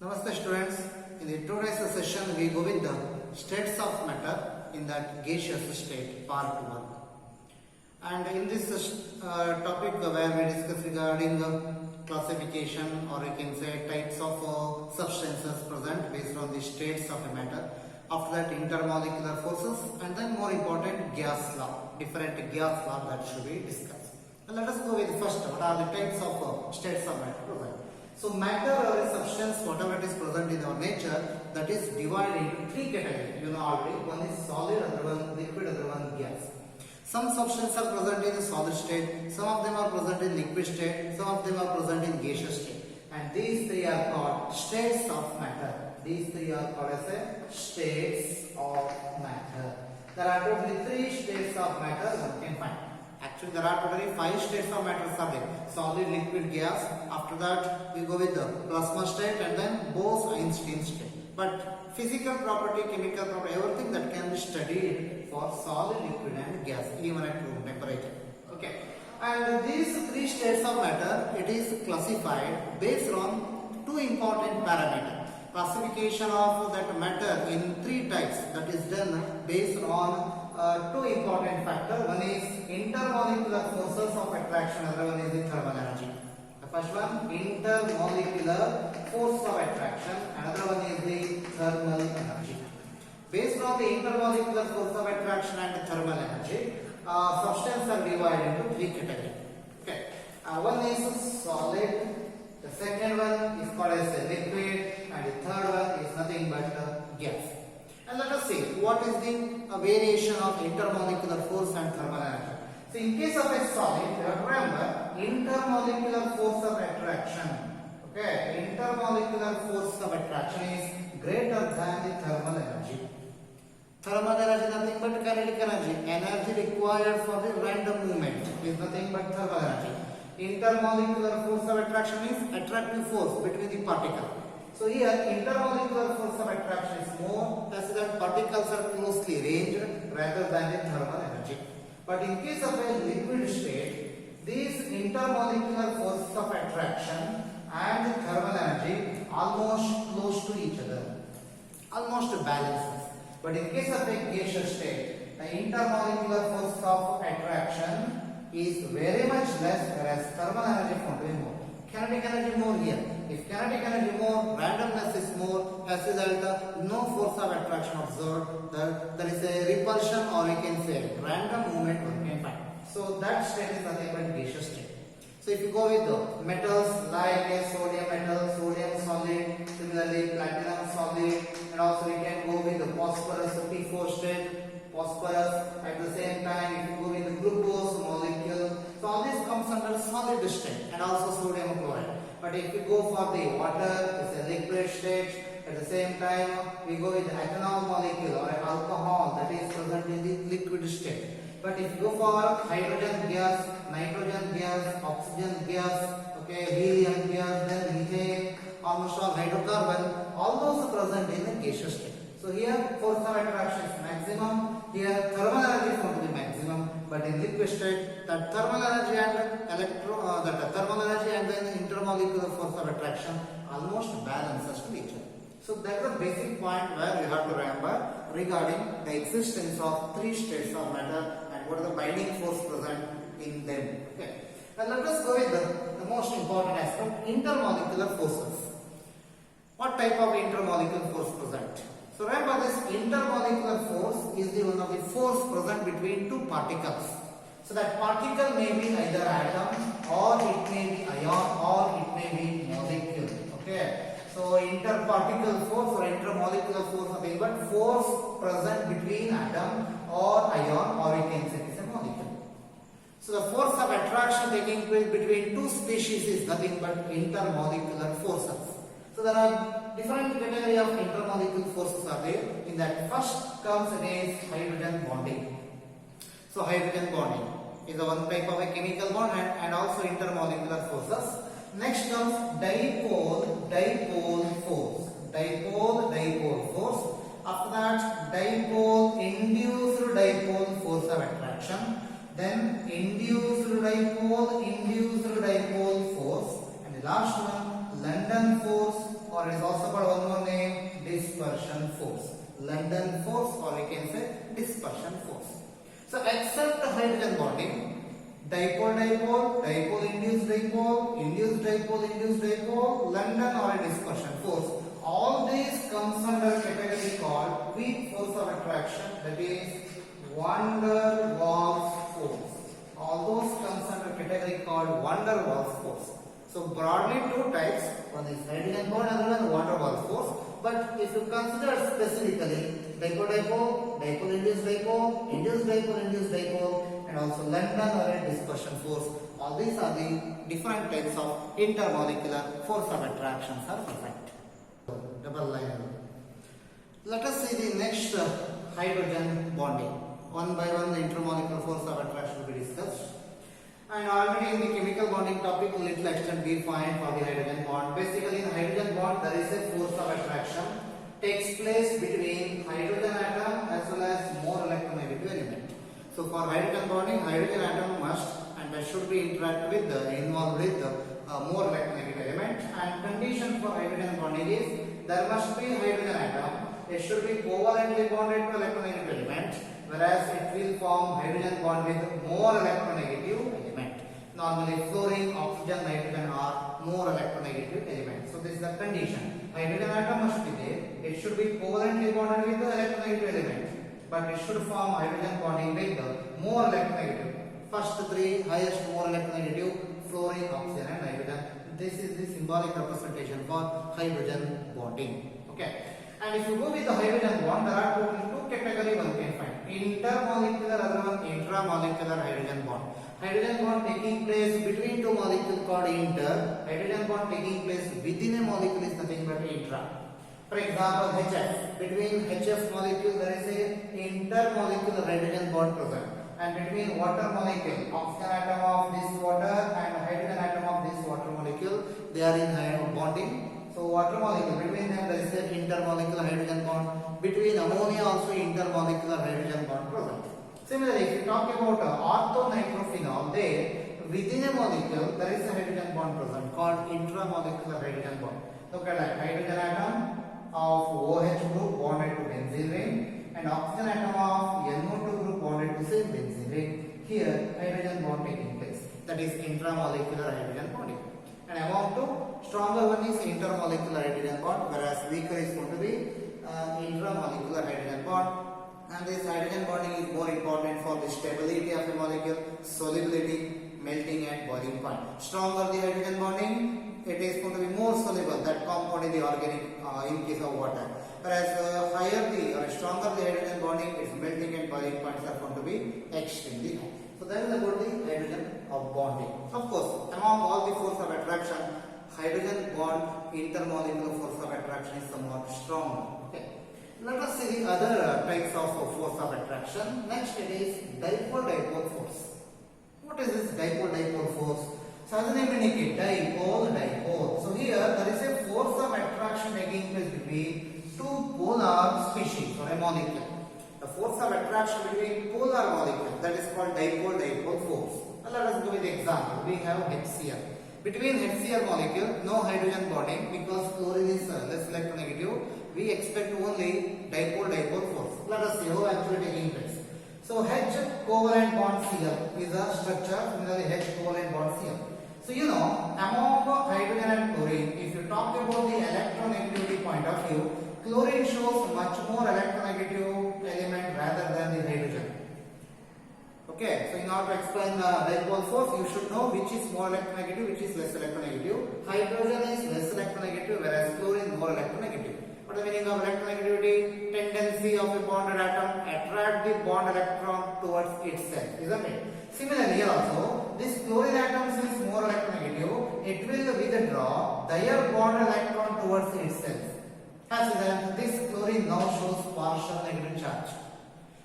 Namaste students. In the today's session we go with the states of matter in that gaseous state part 1. And in this topic where we discuss regarding classification, or you can say types of substances present based on the states of a matter. After that intermolecular forces, and then more important gas law, different gas law that should be discussed. And let us go with first, what are the types of states of matter present. So matter or a substance, whatever it is present in our nature, that is divided into three categories. You know already, one is solid, other one liquid, other one gas. Some substances are present in a solid state, some of them are present in liquid state, some of them are present in gaseous state. And these three are called states of matter. These three are called as a states of matter. There are totally three states of matter one can find. Actually, there are totally 5 states of matter are there. Solid, liquid, gas. After that, we go with the plasma state and then Bose-Einstein state. But physical property, chemical property, everything that can be studied for solid, liquid and gas, even at room temperature. Okay. And these three states of matter, it is classified based on two important parameters. Classification of that matter in three types, that is done based on two important factors. One is intermolecular forces of attraction, other one is the thermal energy. The first one, intermolecular force of attraction, another one is the thermal energy. Based on the intermolecular force of attraction and the thermal energy, substances are divided into three categories. Okay. One is solid, the second one is called as a liquid, and the third one is nothing but gas. And let us see what is the variation of intermolecular force and thermal energy. So in case of a solid, remember intermolecular force of attraction. Okay, intermolecular force of attraction is greater than the thermal energy. Thermal energy nothing but kinetic energy. Energy required for the random movement is nothing but thermal energy. Intermolecular force of attraction is attractive force between the particles. So here intermolecular force of attraction is more, as that particles are closely ranged rather than the thermal energy. But in case of a liquid state, these intermolecular forces of attraction and the thermal energy almost close to each other, almost balances. But in case of a gaseous state, the intermolecular force of attraction is very much less, whereas thermal energy found to be more. Kinetic energy more here. If kinetic energy more, randomness is more, as a result no force of attraction observed, there is a repulsion, or you can say random movement one can find. So that state is nothing but gaseous state. So if you go with the metals like a sodium metal, sodium solid, similarly platinum solid, and also we can go with the phosphorus P4 state, phosphorus. At the same time, if you go with the glucose molecule, so all this comes under solid state, and also sodium chloride. But if you go for the water, it's a liquid state. At the same time, we go with the ethanol molecule or alcohol that is present in the liquid state. But if you go for hydrogen gas, nitrogen gas, oxygen gas, okay, helium gas, then methane, almost all hydrocarbon, all those are present in the gaseous state. So here force of attraction is maximum. Here thermal energy is going to be maximum. But in liquid state, that thermal energy and thermal energy and then intermolecular force of attraction almost balances to each other. So that is the basic point where you have to remember regarding the existence of three states of matter and what is the binding force present in them. Okay. Now let us go with the most important aspect, intermolecular forces. What type of intermolecular force present? So remember, this intermolecular force is the one of the force present between two particles. So that particle may be either atom, or it may be ion, or it may be molecule. Okay. So interparticle force or intermolecular force, nothing but force present between atom or ion, or we can say it is a molecule. So the force of attraction taking place between two species is nothing but intermolecular forces. So there are different category of intermolecular forces are there. In that first comes against hydrogen bonding. So hydrogen bonding is the one type of a chemical bond and also intermolecular forces. Next comes dipole force. Dipole force. After that, induced dipole force of attraction. Then induced dipole force. And the last one, London force, or is also force. London force, or we can say dispersion force. So except hydrogen bonding, dipole-dipole, dipole-induced dipole, induced dipole-induced dipole, London or a dispersion force, all these comes under category called weak force of attraction, that is van der Waals force. All those comes under category called van der Waals force. So broadly two types, one is hydrogen bond, other one van der Waals force. But if you consider specifically dipole-dipole, dipole-induced dipole, induced dipole-induced dipole, and also London or a dispersion force, all these are the different types of intermolecular force of attractions are perfect. Double line. Let us see the next hydrogen bonding. One by one the intermolecular force of attraction will be discussed. And already in the chemical bonding topic, little extent we find for the hydrogen bond. Basically in hydrogen bond there is a force of attraction takes place between hydrogen atom as well as more electronegative element. So for hydrogen bonding, hydrogen atom must and should be interact with involved with more electronegative element. And condition for hydrogen bonding is there must be hydrogen atom. It should be covalently bonded to electronegative element, whereas it will form hydrogen bond with more electronegative element. Normally fluorine, oxygen, nitrogen are more electronegative elements. So this is the condition. Hydrogen atom must be there. It should be covalently bonded with the electronegative element, but it should form hydrogen bonding with the more electronegative. First three highest more electronegative, fluorine, oxygen and nitrogen. This is the symbolic representation for hydrogen bonding. Okay. And if you go with the hydrogen bond, there are two categories one can find. Intermolecular, other one intramolecular hydrogen bond. Hydrogen bond taking place between two molecules called inter. Hydrogen bond taking place within a molecule is nothing but intra. For example, HF. Between HF molecule there is a intermolecular hydrogen bond present. And between water molecule, oxygen atom of this water and hydrogen atom of this water molecule, they are in bonding. So water molecule, between them there is an intermolecular hydrogen bond. Between ammonia also intermolecular hydrogen bond present. Similarly, if you talk about orthonitrophenol, there within a molecule there is a hydrogen bond present called intramolecular hydrogen bond. Look at that, hydrogen atom of OH group bonded to benzene ring and oxygen atom of NO2 group bonded to same benzene ring. Here hydrogen bond taking place. That is intramolecular hydrogen bonding. And among two, stronger one is intermolecular hydrogen bond, whereas weaker is going to be intramolecular hydrogen bond. And this hydrogen bonding is more important for the stability of the molecule, solubility, melting and boiling point. Stronger the hydrogen bonding, it is going to be more soluble, that compound in the organic in case of water. Whereas higher the or stronger the hydrogen bonding, its melting and boiling points are going to be extremely high. So that is about the hydrogen of bonding. Of course, among all the force of attraction, hydrogen bond intermolecular force of attraction is somewhat stronger. Okay. Let us see the other types of force of attraction. Next it is dipole-dipole force. What is this dipole-dipole force? So as the name indicates, dipole-dipole. So here there is a force of attraction taking place between two polar species or a molecule. The force of attraction between polar molecules, that is called dipole-dipole force. Now let us go with the example. We have HCl. Between HCl molecule, no hydrogen bonding because chlorine is less electronegative. We expect only dipole-dipole force. Let us see how actually taking place. So H covalent bond Cl is a structure, similarly H covalent bond Cl. So you know, among hydrogen and chlorine, if you talk about the electronegativity point of view, chlorine shows much more electronegative element rather than the hydrogen. Okay, so in order to explain the dipole force, you should know which is more electronegative, which is less electronegative. Hydrogen is less electronegative, whereas chlorine is more electronegative. What is the meaning of electronegativity? Tendency of a bonded atom attract the bond electron towards itself, isn't it? Similarly, here also, this chlorine atom is more electronegative. It will withdraw their bond electron towards itself. As then, this chlorine now shows partial negative charge.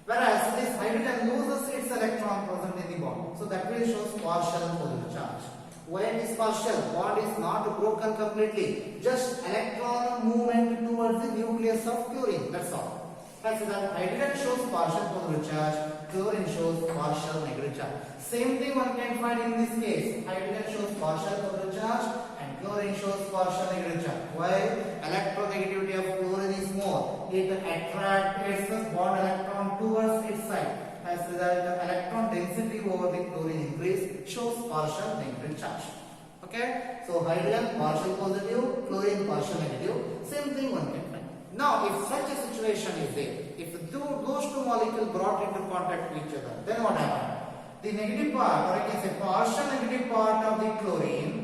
Whereas this hydrogen loses its electron present in the bond. So that will show partial positive charge. Why it is partial? Bond is not broken completely. Just electron movement towards the nucleus of chlorine. That's all. As that hydrogen shows partial positive charge, chlorine shows partial negative charge. Same thing one can find in this case. Hydrogen shows partial positive charge and chlorine shows partial negative charge. Why? Electronegativity of chlorine is more. it attracts its bond electron towards its side. As a result, the electron density over the chlorine increase shows partial negative charge. Okay, so hydrogen partial positive, chlorine partial negative. Same thing one can find. Now, if such a situation is there, if those two molecules brought into contact with each other, then what happens? The negative part, or I can say partial negative part of the chlorine,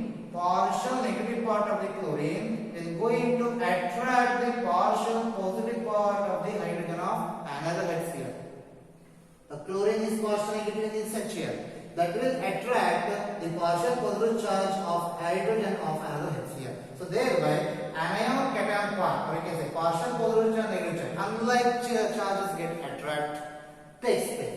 is going to attract the partial positive part of the hydrogen of another HCl. The chlorine is partial negative in such here. That will attract the partial positive charge of hydrogen of another HCl. So thereby, anion cation part, or I can say partial positive charge, negative charge, unlike charges get attract, takes place.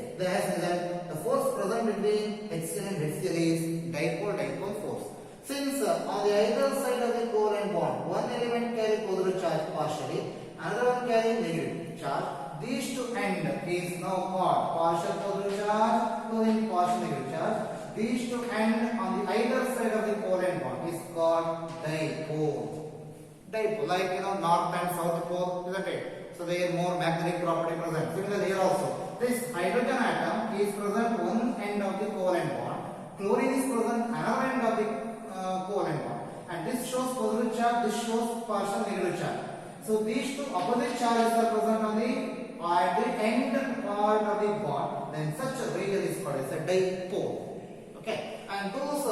The force present between HCl and HCl is dipole-dipole force. Since on the either side of the covalent bond, one element carry positive charge partially, another one carry negative charge. These two end is now called partial positive charge, chlorine partial negative charge. These two end on the either side of the covalent bond is called dipole. Dipole, like north and south pole, isn't it? So they have more magnetic property present. Similarly here also, this hydrogen atom is present one end of the covalent bond. Chlorine is present another end of the covalent bond. And this shows positive charge, this shows partial negative charge. So these two opposite charges are present on the at the end part of the bond, then such a region is called as a dipole. Okay, and those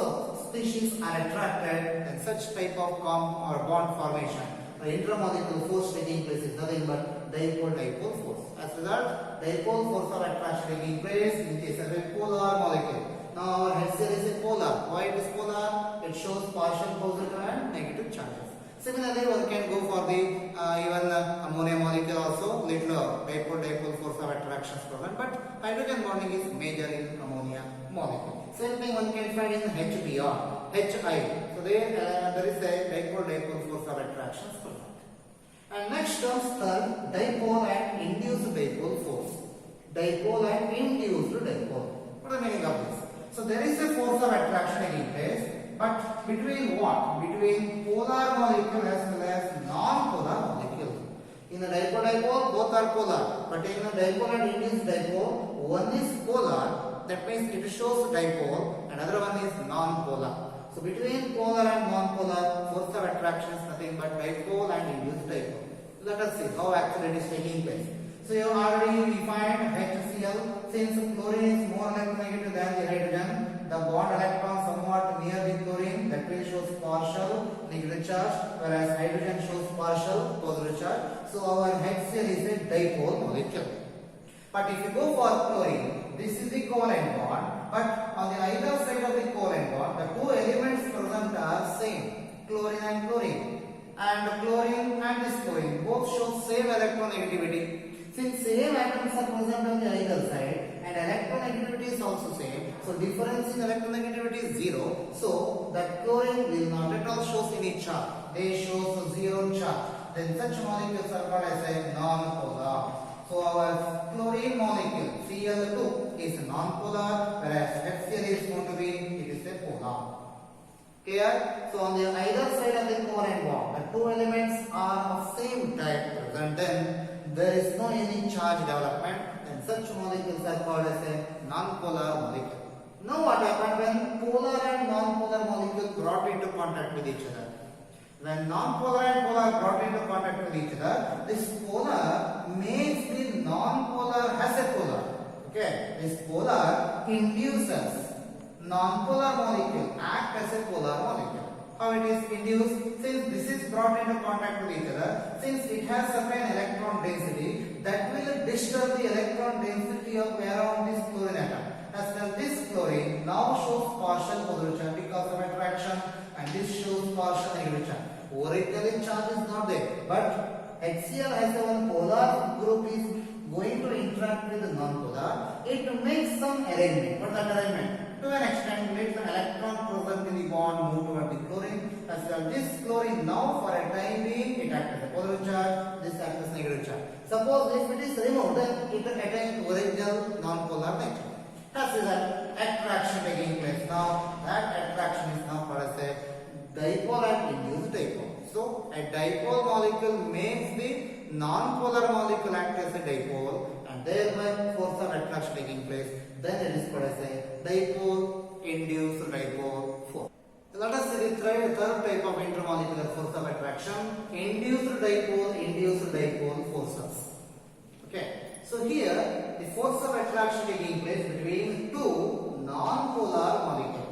species are attracted in such type of bond formation. The intermolecular force taking place is nothing but dipole-dipole force. As a result, dipole force of attraction taking place in case of a polar molecule. Now our HCl is a polar. Why it is polar? It shows partial positive and negative charges. Similarly, one can go for the even ammonia molecule also, little dipole-dipole force of attraction is present, but hydrogen bonding is major in ammonia molecule. Same thing one can find in HBr, Hi. So there is a dipole-dipole force of attraction is present. And next comes third, dipole and induced dipole force. Dipole and induced dipole. What is the meaning of this? So there is a force of attraction taking place. But between what? Between polar molecule as well as non-polar molecule. In a dipole-dipole, both are polar. But in a dipole and induced dipole, one is polar. That means it shows dipole. Another one is non-polar. So between polar and non-polar, force of attraction is nothing but dipole and induced dipole. Let us see how actually it is taking place. So you already defined HCl. Since chlorine is more electronegative than the hydrogen, the bond electron somewhat near the chlorine, that will shows partial negative charge, whereas hydrogen shows partial positive charge. So our HCl is a dipole molecule. But if you go for chlorine, this is the covalent bond, but on the either side of the covalent bond, the two elements present are same, chlorine and chlorine. And chlorine and this chlorine both show same electronegativity. Since same atoms are present on the either side and electronegativity is also same, so difference in electronegativity is zero. So that chlorine will not at all shows any charge. They show zero charge. Then such molecules are called as a non-polar. So our chlorine molecule Cl2 is non-polar, whereas HCl is going to be it is a polar. Clear? So on the either side of the covalent bond, the two elements are of same type present. Then there is no any charge development, and such molecules are called as a non-polar molecule. Now what happened when polar and non-polar molecules brought into contact with each other? When non-polar and polar brought into contact with each other, this polar makes the non-polar as a polar. Okay, this polar induces non-polar molecule act as a polar molecule. How it is induced? Since this is brought into contact with each other, since it has certain electron density, that will disturb the electron density of around this chlorine atom. As well, this chlorine now shows partial positive charge because of attraction, and this shows partial negative charge. Originally charge is not there, but HCl as a one polar group is going to interact with the non-polar. It makes some arrangement. What is that arrangement? To an extent, let the electron present in the bond move toward the chlorine. As well, this chlorine now for a time being it acts as a positive charge, this acts as negative charge. Suppose if it is removed, then it will attain original non-polar nature. That is an attraction taking place. Now that attraction is now called as a dipole and induced dipole. So a dipole molecule makes the non-polar molecule act as a dipole and thereby force of attraction taking place, then it is called as a dipole induced dipole force. Let us see the third type of intermolecular force of attraction, induced dipole forces. Okay, so here the force of attraction taking place between two non-polar molecules.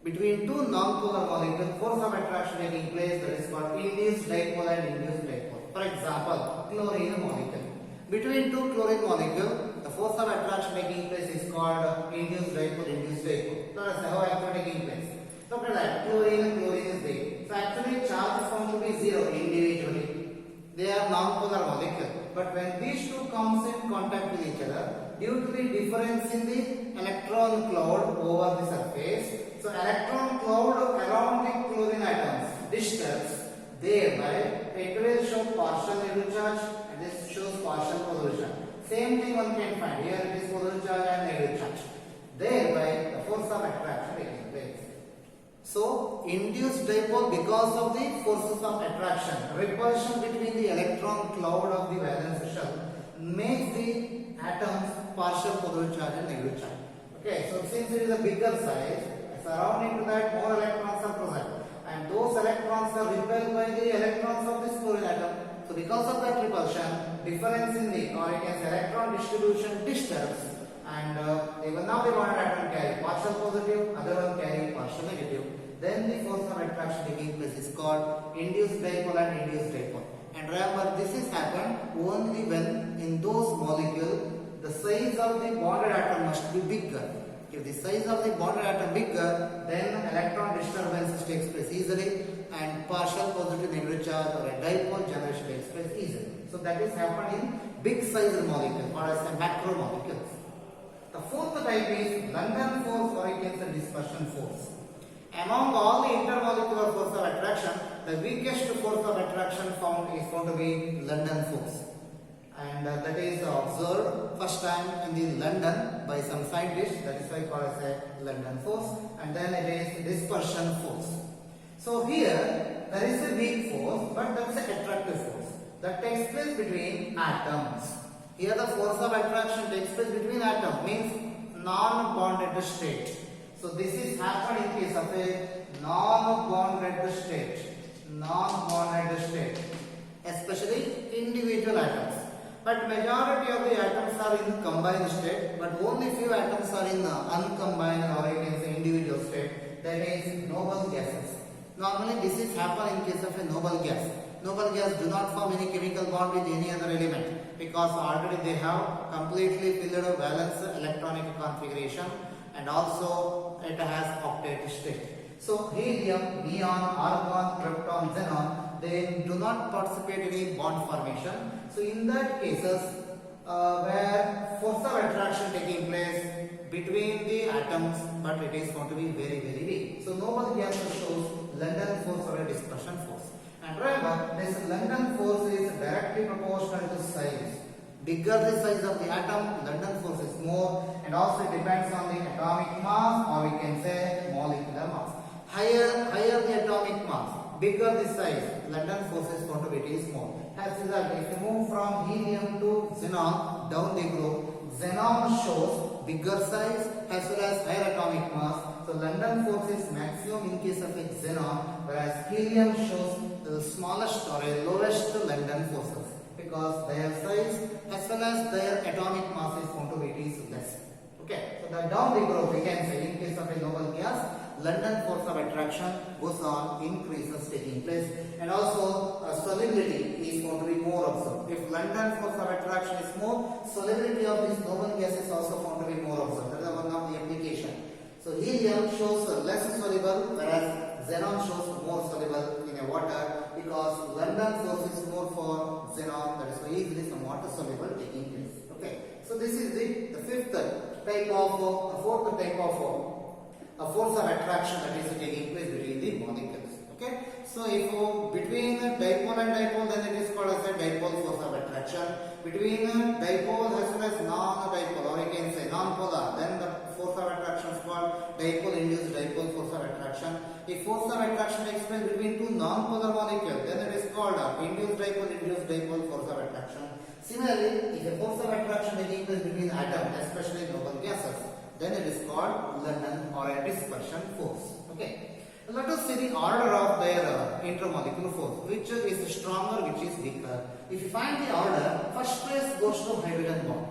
Between two non-polar molecules, force of attraction taking place, that is called induced dipole and induced dipole. For example, chlorine molecule. Between two chlorine molecules, the force of attraction taking place is called induced dipole. So let us see how actually taking place. Look at that, chlorine is there. So actually charge is found to be zero individually. They are non-polar molecules. But when these two comes in contact with each other, due to the difference in the electron cloud over the surface, so electron cloud around the chlorine atoms disturbs, thereby it will show partial negative charge and this shows partial positive charge. Same thing one can find. Here it is positive charge and negative charge. Thereby the force of attraction taking place. So induced dipole, because of the forces of attraction, repulsion between the electron cloud of the valence shell makes the atoms partial positive charge and negative charge. Okay, so since it is a bigger size, surrounding to that more electrons are present and those electrons are repelled by the electrons of this chlorine atom. So because of that repulsion, difference in the, or you can say electron distribution disturbs, and even now the bonded atom carry partial positive, other one carry partial negative. Then the force of attraction taking place is called induced dipole and induced dipole. And remember, this is happened only when in those molecules the size of the bonded atom must be bigger. If the size of the bonded atom bigger, then electron disturbance takes place easily and partial positive negative charge or a dipole generation takes place easily. So that is happened in big size molecules or as a macromolecules. The fourth type is London force or you can say dispersion force. Among all the intermolecular force of attraction, the weakest force of attraction found is found to be London force. And that is observed first time in the London by some scientists, that is why called as a London force, and then it is dispersion force. So here there is a weak force, but there is a attractive force that takes place between atoms. Here the force of attraction takes place between atoms, means non-bonded state. So this is happened in case of a non-bonded state, especially individual atoms. But majority of the atoms are in combined state, but only few atoms are in uncombined or you can say individual state, that is noble gases. Normally this is happen in case of a noble gas. Noble gas do not form any chemical bond with any other element because already they have completely filled a valence electronic configuration and also it has octet state. So helium, neon, argon, krypton, xenon, they do not participate in any bond formation. So in that cases where force of attraction taking place between the atoms, but it is going to be very weak. So noble gas shows London force or a dispersion force. And remember, this London force is directly proportional to size. Bigger the size of the atom, London force is more, and also it depends on the atomic mass or we can say molecular mass. Higher the atomic mass, bigger the size, London force is going to be more. As a result, if you move from helium to xenon down the group, xenon shows bigger size as well as higher atomic mass. So London force is maximum in case of a xenon, whereas helium shows the smallest or a lowest London forces because their size as well as their atomic mass is going to be less. Okay, so that down the group we can say in case of a noble gas, London force of attraction goes on, increases taking place, and also solubility is going to be more observed. If London force of attraction is more, solubility of this noble gas is also found to be more observed. That is one of the application. So helium shows less soluble, whereas xenon shows more soluble in a water because London force is more for xenon, that is why easily some water soluble taking place. Okay, so this is the fifth type of, fourth type of a force of attraction that is taking place between the molecules. Okay, so if between dipole and dipole, then it is called as a dipole force of attraction. Between dipole as well as non-dipole, or you can say non-polar, then the force of attraction is called dipole-induced dipole force of attraction. If force of attraction takes place between two non-polar molecules, then it is called induced dipole-induced Similarly, if a force of attraction is equal between atoms, especially noble gases, then it is called London or a dispersion force. Okay. Let us see the order of their intermolecular force, which is stronger, which is weaker. If you find the order, first place goes to hydrogen bond.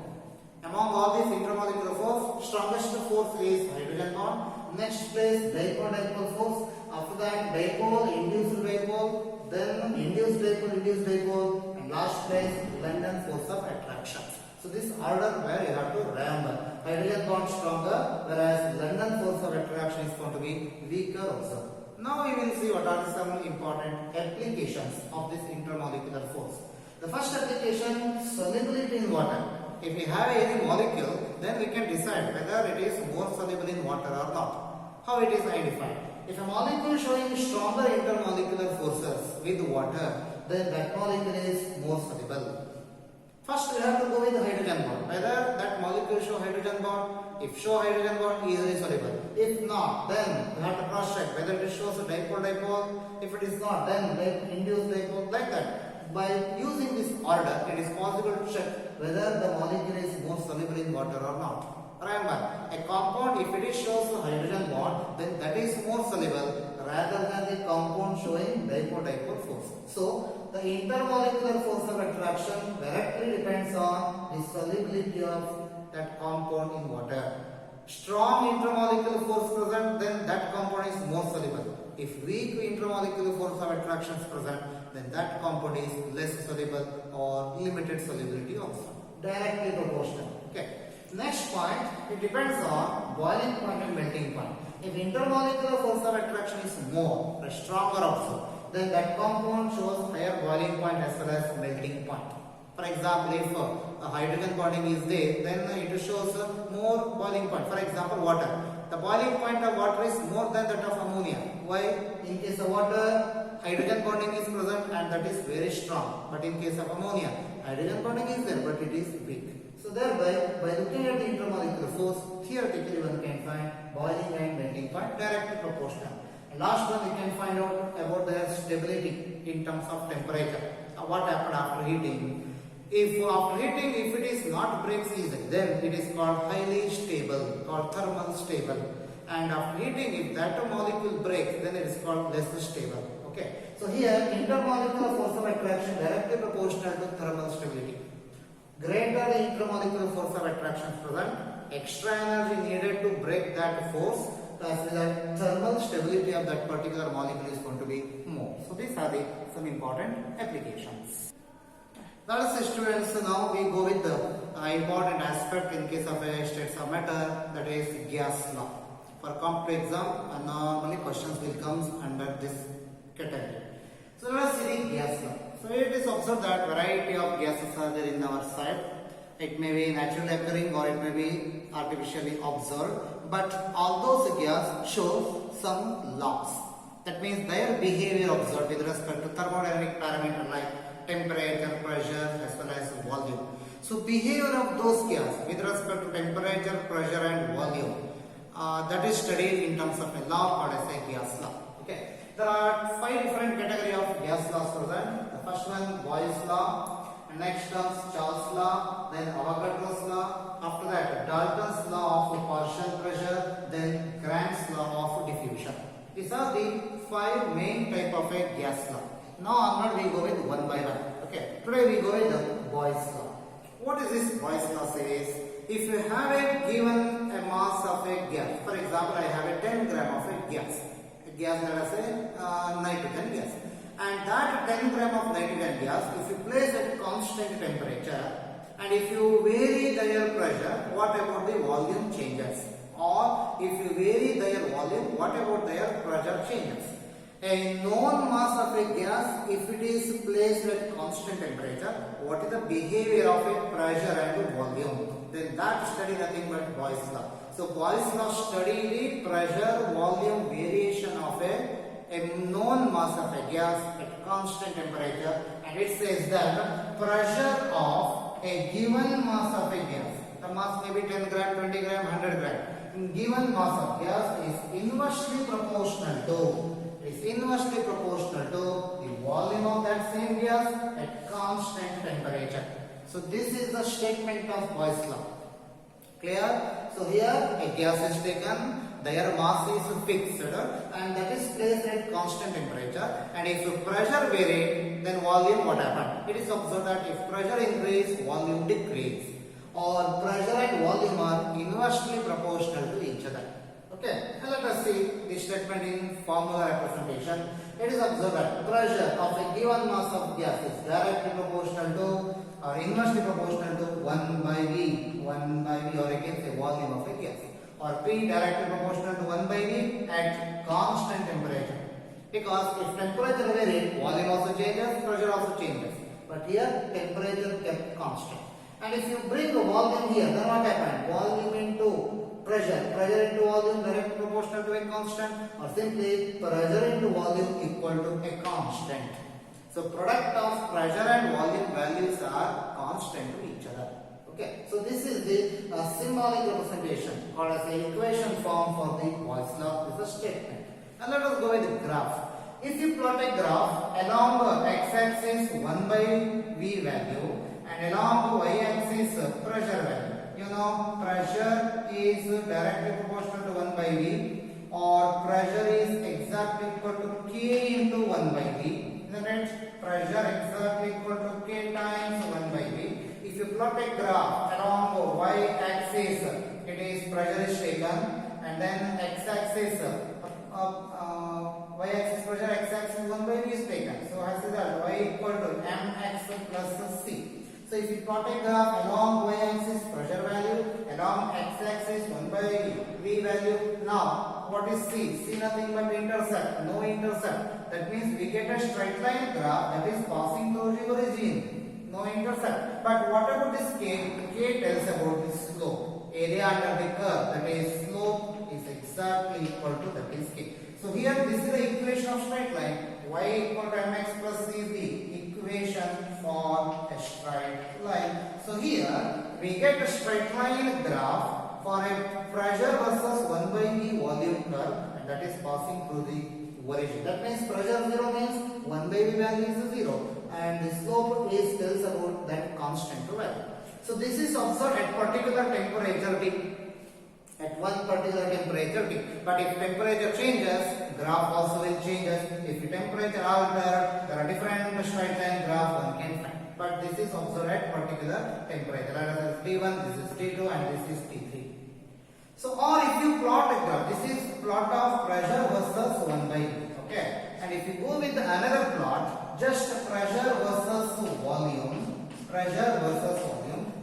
Among all these intermolecular force, strongest force is hydrogen bond. Next place, dipole-dipole force. After that, dipole, induced dipole, then induced dipole, and last place, London force of attraction. So this order where you have to remember. Hydrogen bond stronger, whereas London force of attraction is going to be weaker also. Now we will see what are some important applications of this intermolecular force. The first application, solubility in water. If we have any molecule, then we can decide whether it is more soluble in water or not. How it is identified? If a molecule showing stronger intermolecular forces with water, then that molecule is more soluble. First we have to go with the hydrogen bond. Whether that molecule show hydrogen bond, if show hydrogen bond, easily soluble. If not, then we have to cross check whether it shows a dipole-dipole. If it is not, then induced dipole, like that. By using this order, it is possible to check whether the molecule is more soluble in water or not. Remember, a compound, if it shows a hydrogen bond, then that is more soluble rather than the compound showing dipole-dipole force. So, the intermolecular force of attraction directly depends on the solubility of that compound in water. Strong intermolecular force present, then that compound is more soluble. If weak intermolecular force of attraction is present, then that compound is less soluble or limited solubility also. Directly proportional. Okay. Next point, it depends on boiling point and melting point. If intermolecular force of attraction is more or stronger also, then that compound shows higher boiling point as well as melting point. For example, if a hydrogen bonding is there, then it shows more boiling point. For example, water. The boiling point of water is more than that of ammonia. Why? In case of water, hydrogen bonding is present and that is very strong. But in case of ammonia, hydrogen bonding is there but it is weak. So thereby, by looking at the intermolecular force, theoretically one can find boiling and melting point directly proportional. And last one, we can find out about their stability in terms of temperature. What happened after heating? If after heating, if it is not breaks easily, then it is called highly stable, called thermal stable. And after heating, if that molecule breaks, then it is called less stable. Okay. So here, intermolecular force of attraction directly proportional to thermal stability. Greater the intermolecular force of attraction present, extra energy needed to break that force, as well as thermal stability of that particular molecule is going to be more. So these are the some important applications. Let us see, students, now we go with the important aspect in case of a states of matter, that is gas law. For competitive exam, normally questions will come under this category. So let us see the gas law. So it is observed that variety of gases are there in our side. It may be naturally occurring or it may be artificially observed, but all those gas show some laws. That means their behavior observed with respect to thermodynamic parameter like temperature, pressure as well as volume. So behavior of those gas with respect to temperature, pressure and volume, that is studied in terms of a law called as a gas law. Okay. There are 5 different categories of gas laws present. The first one, Boyle's law, and next comes Charles' law, then Avogadro's law, after that Dalton's law of partial pressure, then Grant's law of diffusion. These are the 5 main type of a gas law. Now onward we go with one by one. Okay. Today we go with the Boyle's law. What is this Boyle's law says? If you have a given a mass of a gas, for example, I have a 10 gram of a gas. Gas, let us say nitrogen gas, and that 10 gram of nitrogen gas, if you place at constant temperature and if you vary their pressure, what about the volume changes? Or if you vary their volume, what about their pressure changes? A known mass of a gas, if it is placed at constant temperature, what is the behavior of a pressure and volume? Then that study nothing but Boyle's law. So Boyle's law study the pressure volume variation of a known mass of a gas at constant temperature, and it says that pressure of a given mass of a gas, the mass may be 10 gram, 20 gram, 100 gram, given mass of gas is inversely proportional to the volume of that same gas at constant temperature. So this is the statement of Boyle's law. Clear? So here a gas is taken, their mass is fixed and that is placed at constant temperature, and if pressure varied, then volume what happened? It is observed that if pressure increase, volume decrease, or pressure and volume are inversely proportional to each other. Okay, and let us see this statement in formula representation. It is observed that pressure of a given mass of gas is directly proportional to or inversely proportional to 1 by V, or you can say volume of a gas, or P directly proportional to 1 by V at constant temperature. Because if temperature varies, volume also changes, pressure also changes. But here temperature kept constant. And if you bring a volume here, then what happened? Volume into pressure into volume directly proportional to a constant, or simply pressure into volume equal to a constant. So product of pressure and volume values are constant to each other. Okay, so this is the symbolic representation called as the equation form for the Boyle's law. This is a statement. Now let us go with the graph. If you plot a graph along the x-axis 1 by V value and along the y-axis pressure value, you know pressure is directly proportional to 1 by V, or pressure is exactly equal to K into 1 by V. Isn't it? Pressure exactly equal to K times 1 by V. If you plot a graph along the y-axis, it is pressure is taken, and then x-axis y-axis pressure, x-axis 1 by V is taken. So as a result, y equal to mx plus c. So if you plot a graph along y-axis pressure value, along x-axis 1 by V value, now what is C? C nothing but intercept, no intercept. That means we get a straight line graph that is passing through the origin, no intercept. But what about this K? K tells about the slope, area under the curve, that is slope is exactly equal to that is K. So here this is the equation of straight line, y equal to mx plus c is the equation for a straight line. So here we get a straight line graph for a pressure versus 1 by V volume curve, and that is passing through the origin. That means pressure 0 means 1 by V value is 0, and the slope is tells about that constant value. So this is observed at particular temperature T. At one particular temperature T. But if temperature changes, graph also will change. If the temperature alters, there are different straight line graph one can find. But this is observed at particular temperature. That is T1, this is T2, and this is T3. So, or if you plot a graph, this is plot of pressure versus 1 by V. Okay. And if you go with another plot, just pressure versus volume,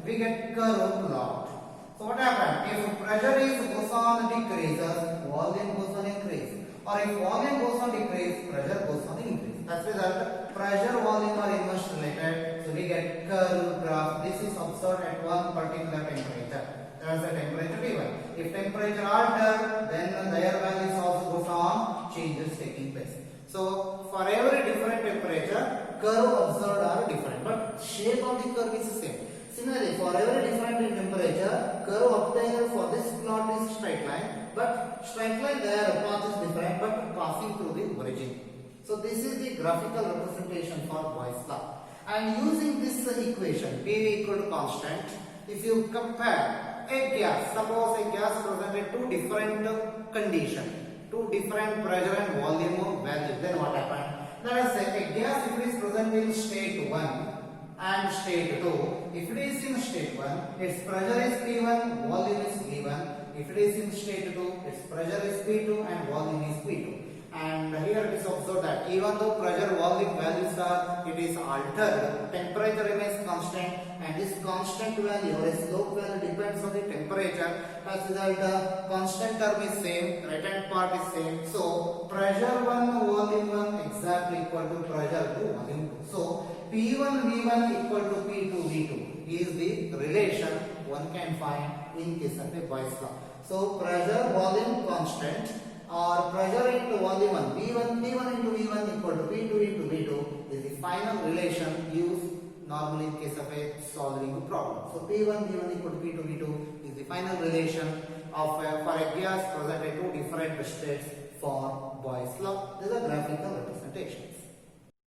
we get curve plot. So what happens? If pressure goes on decreases, volume goes on increase, or if volume goes on decrease, pressure goes on increase. As a result, pressure, volume are inversely related. So we get curve graph. This is observed at one particular temperature. There is a temperature T1. If temperature alters, then their values also goes on changes taking place. So for every different temperature, curve observed are different, but shape of the curve is the same. Similarly, for every different temperature, curve obtained for this plot is straight line, but straight line their path is different, but passing through the origin. So this is the graphical representation for Boyle's law. And using this equation, P equal to constant, if you compare a gas, suppose a gas presented two different conditions, two different pressure and volume values, then what happens? Let us say a gas, if it is present in state 1 and state 2, if it is in state 1, its pressure is P1, volume is V1. If it is in state 2, its pressure is P2 and volume is P2. And here it is observed that even though pressure volume values are, it is altered, temperature remains constant, and this constant value or a slope value depends on the temperature. As a result, the constant term is same, right hand part is same. So pressure 1, volume 1 exactly equal to pressure 2, volume 2. So P1 V1 equal to P2 V2 is the relation one can find in case of a Boyle's law. So pressure volume constant, or pressure into volume 1, P1 into V1 equal to P2 into V2 is the final relation used normally in case of a solving a problem. So P1 V1 equal to P2 V2 is the final relation of for a gas present at two different states for Boyle's law. This is a graphical representation.